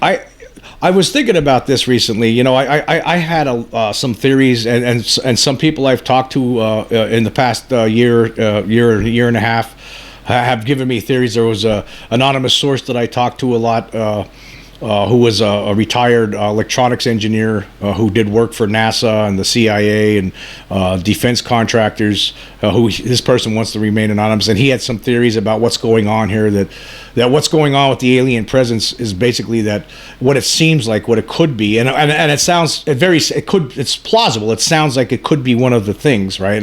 I I was thinking about this recently. You know, I had some theories, and some people I've talked to in the past year and a half have given me theories. There was a anonymous source that I talked to a lot, who was a retired electronics engineer who did work for NASA and the CIA and defense contractors. This person wants to remain anonymous, and he had some theories about what's going on here. That what's going on with the alien presence is basically that what it seems like, what it could be, and it sounds it's plausible. It sounds like it could be one of the things, right?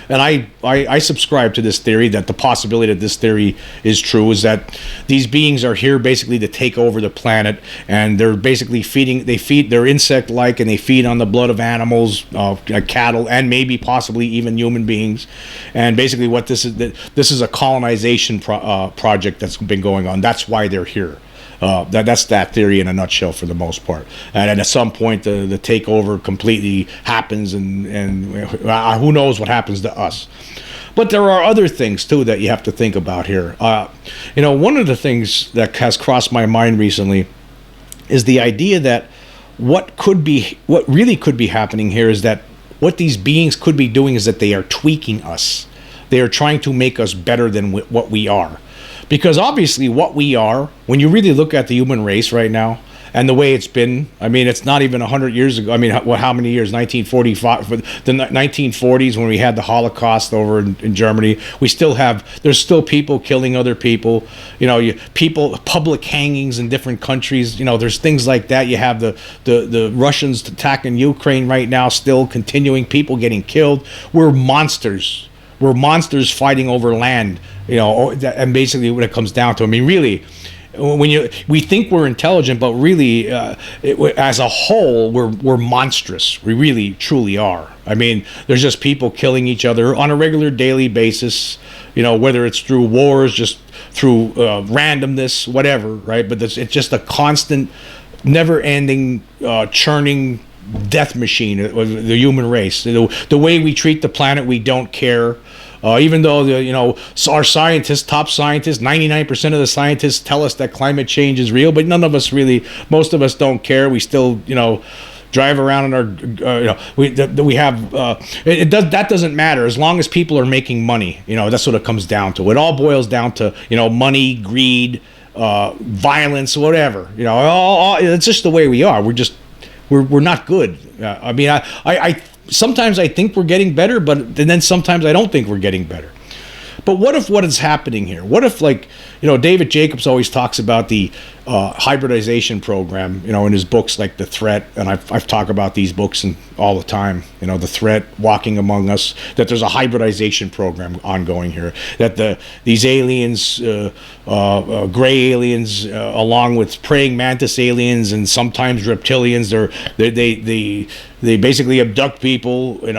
And I subscribe to this theory, that the possibility that this theory is true is that these beings are here basically to take over the planet, and they're basically they're insect-like, and they feed on the blood of animals, cattle, and maybe possibly even human beings. And basically what this is a colonization project that's been going on. That's why they're here. That's that theory in a nutshell for the most part. And then at some point the takeover completely happens, and who knows what happens to us. But there are other things too that you have to think about here. One of the things that has crossed my mind recently is the idea that what really could be happening here is that what these beings could be doing is that they are tweaking us. They are trying to make us better than what we are. Because obviously what we are, when you really look at the human race right now, and the way it's been, I mean, it's not even 100 years ago. I mean, how many years? 1945, the 1940s, when we had the Holocaust over in Germany. There's still people killing other people. Public hangings in different countries. There's things like that. You have the Russians attacking Ukraine right now, still continuing, people getting killed. We're monsters. We're monsters fighting over land, and basically what it comes down to. I mean, really, we think we're intelligent, but really, as a whole, we're monstrous. We really, truly are. I mean, there's just people killing each other on a regular, daily basis. Whether it's through wars, just through randomness, whatever, right? But it's just a constant, never-ending, churning death machine of the human race. The way we treat the planet, we don't care. Even though our scientists, top scientists, 99% of the scientists tell us that climate change is real, but most of us don't care. We still drive around in our that doesn't matter as long as people are making money. That's what it comes down to. It all boils down to money, greed, violence, whatever. It's just the way we are. We're not good. I mean, I sometimes I think we're getting better, and then sometimes I don't think we're getting better. But what is happening here? What if, David Jacobs always talks about the hybridization program, in his books like The Threat, and I've talked about these books all the time, The Threat, Walking Among Us, that there's a hybridization program ongoing here, that these aliens, gray aliens, along with praying mantis aliens and sometimes reptilians, they basically abduct people, whether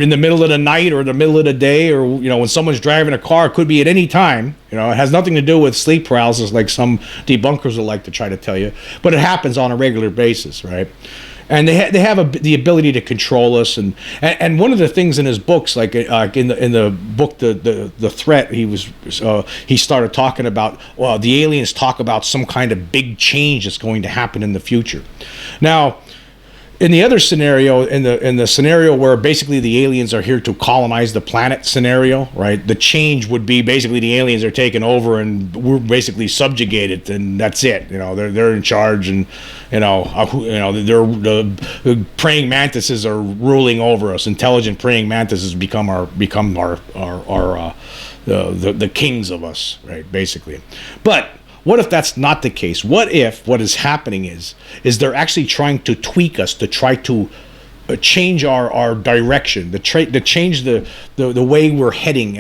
in the middle of the night or the middle of the day, or when someone's driving a car. It could be at any time. It has nothing to do with sleep paralysis like some debunkers would like to try to tell you, but it happens on a regular basis, right? And they have the ability to control us, and one of the things in his books, like in the book the Threat, he started talking about, the aliens talk about some kind of big change that's going to happen in the future. Now, in the other scenario, in the scenario where basically the aliens are here to colonize the planet scenario, right? The change would be basically the aliens are taking over and we're basically subjugated, and that's it. They're in charge, and the praying mantises are ruling over us. Intelligent praying mantises become the kings of us, right? Basically, but what if that's not the case? What if what is happening is they're actually trying to tweak us, to try to change our direction, to change the way we're heading,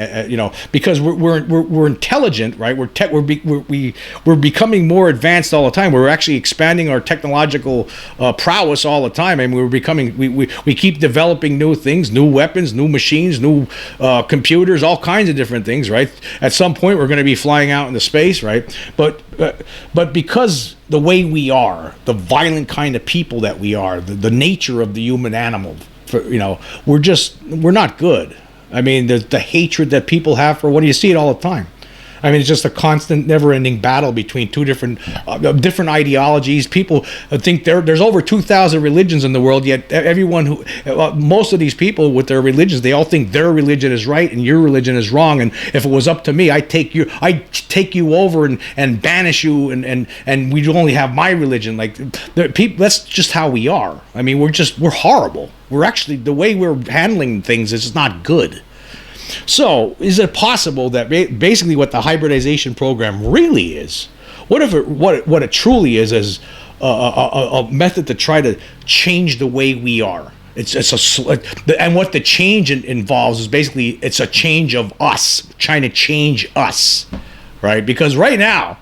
because we're intelligent, right? We're becoming more advanced all the time. We're actually expanding our technological prowess all the time, and we keep developing new things, new weapons, new machines, new computers, all kinds of different things, right? At some point, we're going to be flying out into space, right? But because the way we are, the violent kind of people that we are, the nature of the human animal, we're not good. I mean, the hatred that people have for, what do you see it all the time? I mean, it's just a constant, never-ending battle between two different ideologies. People think there's over 2,000 religions in the world, yet everyone most of these people with their religions, they all think their religion is right and your religion is wrong. And if it was up to me, I'd take you over and banish you, and we'd only have my religion. Like, that's just how we are. I mean, we're horrible. We're actually, the way we're handling things is not good. So, is it possible that basically what the hybridization program really is, what it truly is a method to try to change the way we are? And what the change involves is basically it's a change of us, trying to change us, right? Because right now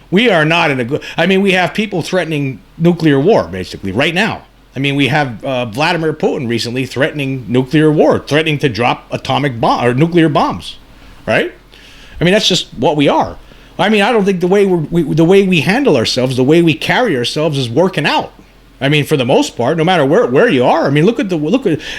we are not in a good. I mean, we have people threatening nuclear war basically right now. I mean, we have Vladimir Putin recently threatening nuclear war, threatening to drop atomic bomb or nuclear bombs, right? I mean, that's just what we are. I mean, I don't think the way we handle ourselves, the way we carry ourselves, is working out. I mean, for the most part, no matter where you are. I mean, look at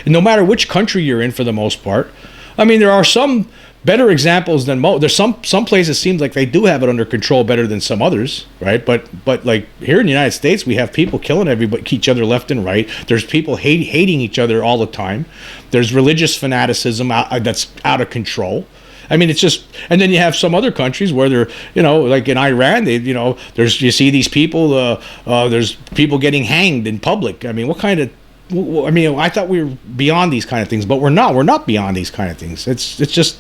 no matter which country you're in, for the most part. I mean, there are some better examples than most. There's some places seems like they do have it under control better than some others, right? But like here in the United States, we have people killing each other left and right. There's people hating each other all the time. There's religious fanaticism that's out of control. I mean, it's just, and then you have some other countries where they're, like in Iran, you see these people, there's people getting hanged in public. I mean, I thought we were beyond these kind of things, but we're not. We're not beyond these kind of things. It's just,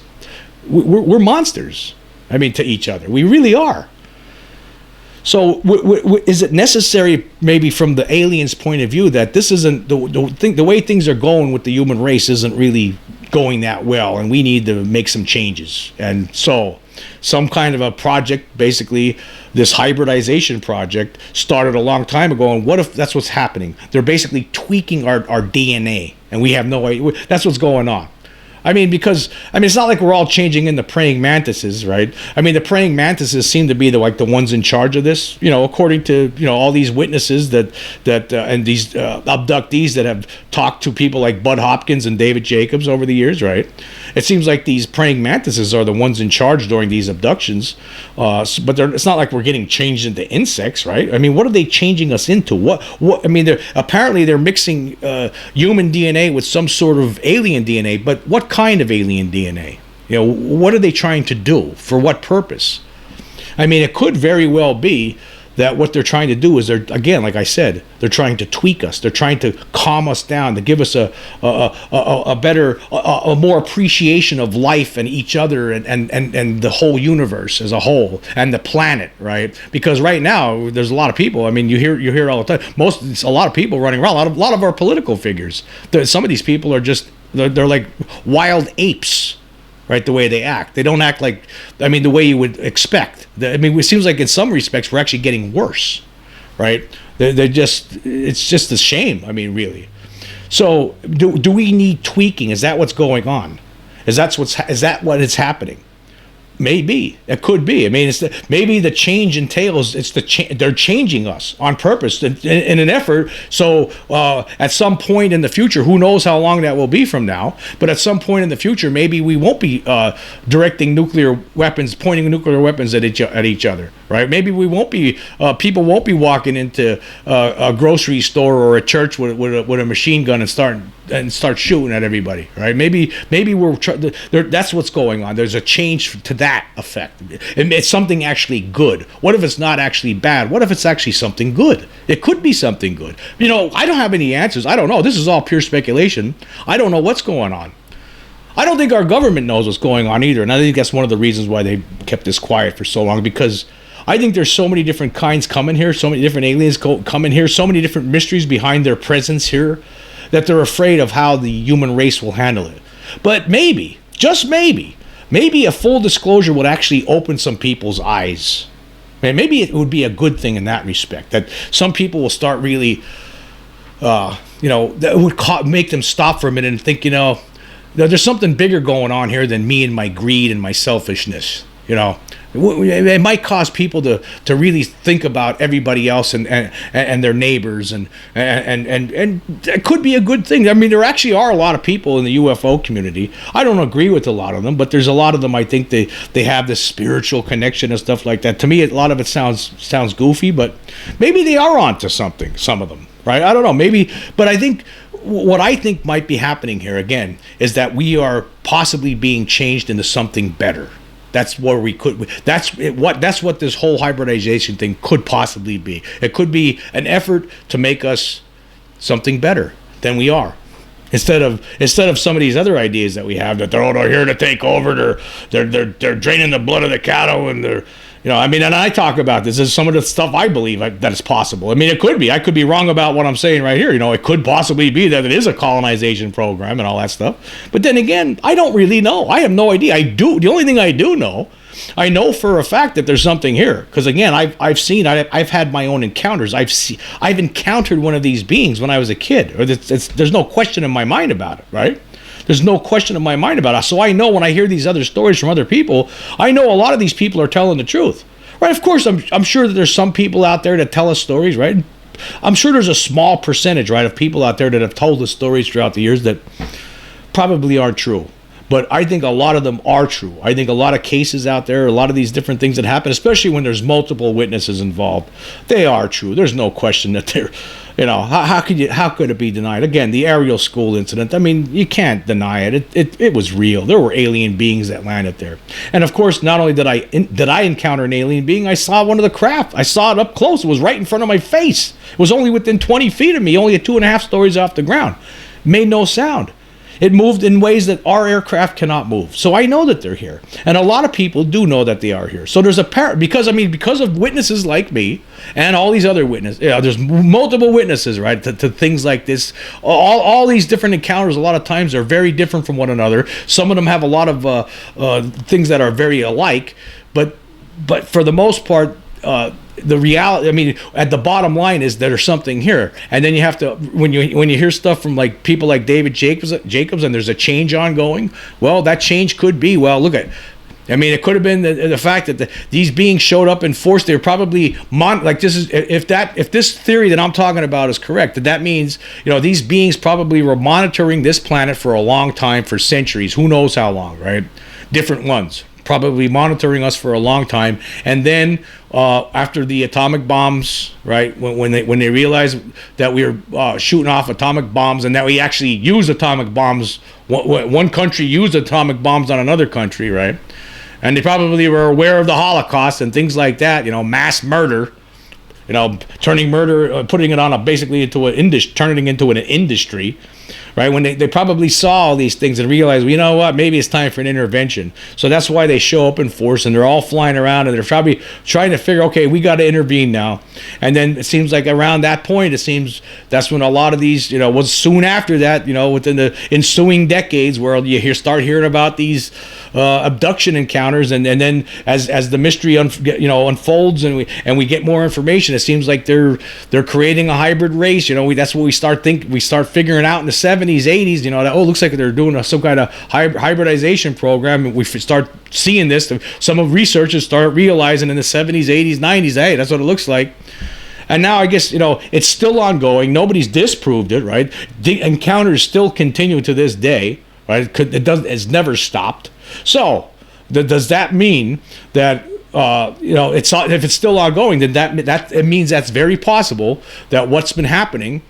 we're monsters. I mean, to each other, we really are. So, is it necessary, maybe from the aliens' point of view, that this isn't the way things are going with the human race isn't really going that well, and we need to make some changes? And so, some kind of a project, basically this hybridization project, started a long time ago. And what if that's what's happening? They're basically tweaking our DNA, and we have no idea. That's what's going on. I mean, because it's not like we're all changing into praying mantises, right? I mean, the praying mantises seem to be the ones in charge of this, according to all these witnesses and these abductees that have talked to people like Bud Hopkins and David Jacobs over the years, right? It seems like these praying mantises are the ones in charge during these abductions, but it's not like we're getting changed into insects, right? I mean, what are they changing us into? What? I mean, they're mixing human DNA with some sort of alien DNA, but what kind of alien DNA? What are they trying to do? For what purpose? I mean, it could very well be that what they're trying to do is again, like I said, they're trying to tweak us. They're trying to calm us down, to give us a better, more appreciation of life and each other and the whole universe as a whole and the planet, right? Because right now there's a lot of people. I mean, you hear all the time. A lot of people running around. A lot of our political figures. Some of these people are just they're like wild apes. Right, the way they act. They don't act like, the way you would expect. It seems like in some respects we're actually getting worse, right? It's just a shame, really. So do we need tweaking? Is that what's going on? Is that what is happening? Maybe it could be. Maybe the change entails they're changing us on purpose in an effort. So at some point in the future, who knows how long that will be from now? But at some point in the future, maybe we won't be directing nuclear weapons, pointing nuclear weapons at each other, right? Maybe we won't be. People won't be walking into a grocery store or a church with a machine gun and start shooting at everybody, right? Maybe that's what's going on. There's a change to that effect. It's something actually good. What if it's not actually bad? What if it's actually something good? It could be something good. I don't have any answers. I don't know. This is all pure speculation. I don't know what's going on. I don't think our government knows what's going on either, and I think that's one of the reasons why they kept this quiet for so long, because I think there's so many different kinds coming here, so many different aliens coming here, so many different mysteries behind their presence here, that they're afraid of how the human race will handle it. But maybe, just maybe a full disclosure would actually open some people's eyes. And maybe it would be a good thing in that respect, that some people will start really, that would make them stop for a minute and think, there's something bigger going on here than me and my greed and my selfishness. You know, it might cause people to really think about everybody else and their neighbors, and it could be a good thing. I mean, there actually are a lot of people in the UFO community. I don't agree with a lot of them, but there's a lot of them. I think they have this spiritual connection and stuff like that. To me, a lot of it sounds goofy, but maybe they are onto something. Some of them, right? I don't know. Maybe, but I think what I think might be happening here again is that we are possibly being changed into something better. That's where we could. That's what this whole hybridization thing could possibly be. It could be an effort to make us something better than we are, instead of some of these other ideas that we have that they're here to take over. They're draining the blood of the cattle, and they're, you know, I mean, and I talk about this as some of the stuff I believe that is possible. I mean, it could be. I could be wrong about what I'm saying right here. You know, it could possibly be that it is a colonization program and all that stuff. But then again, I don't really know. I have no idea. The only thing I do know, I know for a fact that there's something here. Because again, I've had my own encounters. I've encountered one of these beings when I was a kid. There's no question in my mind about it, right? There's no question in my mind about it. So I know when I hear these other stories from other people, I know a lot of these people are telling the truth, right? Of course, I'm sure that there's some people out there that tell us stories, right? I'm sure there's a small percentage, right, of people out there that have told us stories throughout the years that probably aren't true. But I think a lot of them are true. I think a lot of cases out there, a lot of these different things that happen, especially when there's multiple witnesses involved, they are true. There's no question that they're, you know, how could it be denied? Again, the Ariel School incident, I mean, you can't deny it. It was real. There were alien beings that landed there. And of course, not only did I encounter an alien being, I saw one of the craft. I saw it up close. It was right in front of my face. It was only within 20 feet of me, only at 2.5 stories off the ground. It made no sound. It moved in ways that our aircraft cannot move. So I know that they're here. And a lot of people do know that they are here. So there's because of witnesses like me and all these other witnesses, there's multiple witnesses, right, to things like this. All these different encounters, a lot of times, are very different from one another. Some of them have a lot of things that are very alike. But for the most part, the reality, I mean, at the bottom line is there's something here. And then you have to, when you hear stuff from like people like David Jacobs, and there's a change ongoing, well, that change could be, well, look at, I mean, it could have been the fact that these beings showed up in force. They were probably if this theory that I'm talking about is correct, that means, you know, these beings probably were monitoring this planet for a long time, for centuries, who knows how long, right? Different ones. Probably monitoring us for a long time, and then after the atomic bombs, right, when they realized that we were shooting off atomic bombs, and that we actually use atomic bombs, one country used atomic bombs on another country, right, and they probably were aware of the Holocaust and things like that, you know, mass murder, you know, turning murder, putting it on basically into turning it into an industry. Right, when they probably saw all these things and realized, well, you know what, maybe it's time for an intervention. So that's why they show up in force, and they're all flying around, and they're probably trying to figure, okay, we got to intervene now. And then it seems like around that point, it seems that's when a lot of these, you know, was soon after that, you know, within the ensuing decades, where you start hearing about these abduction encounters, and then as the mystery unfolds, and we get more information, it seems like they're creating a hybrid race. You know, that's what we start figuring out in the 70s, 80s, you know, that, looks like they're doing some kind of hybridization program, and we start seeing this. Some of researchers start realizing in the 70s, 80s, 90s, hey, that's what it looks like. And now I guess, you know, it's still ongoing. Nobody's disproved it, right? The encounters still continue to this day, right? It's never stopped. So does that mean that you know, if it's still ongoing, then that it means that's very possible that what's been happening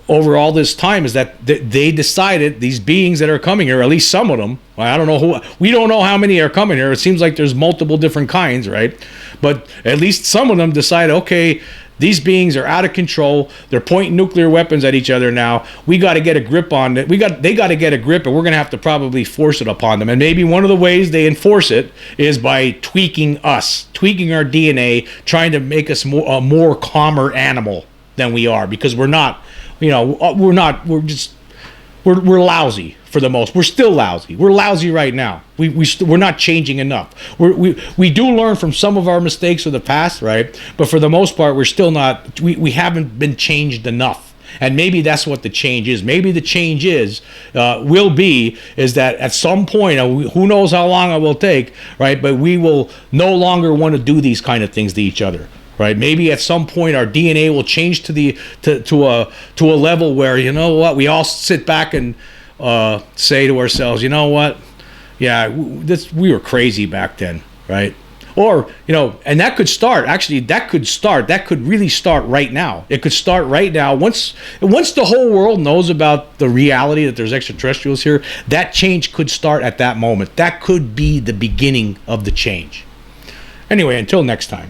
over all this time is that they decided, these beings that are coming here, at least some of them, I don't know we don't know how many are coming here. It seems like there's multiple different kinds, right? But at least some of them decided, okay, these beings are out of control. They're pointing nuclear weapons at each other now. We got to get a grip on it. They got to get a grip, and we're going to have to probably force it upon them. And maybe one of the ways they enforce it is by tweaking our DNA, trying to make us a more calmer animal than we are, because we're not. You know, we're lousy for the most. We're still lousy. We're lousy right now. We're not changing enough. We do learn from some of our mistakes of the past, right? But for the most part, we're still not. We haven't been changed enough. And maybe that's what the change is. Maybe the change is that at some point, who knows how long it will take, right? But we will no longer want to do these kind of things to each other, right? Maybe at some point our DNA will change to a level where, you know what, we all sit back and say to ourselves, you know what, yeah, we were crazy back then, right? Or, you know, and that could start, actually, that could really start right now. It could start right now. Once the whole world knows about the reality that there's extraterrestrials here, that change could start at that moment. That could be the beginning of the change. Anyway, until next time.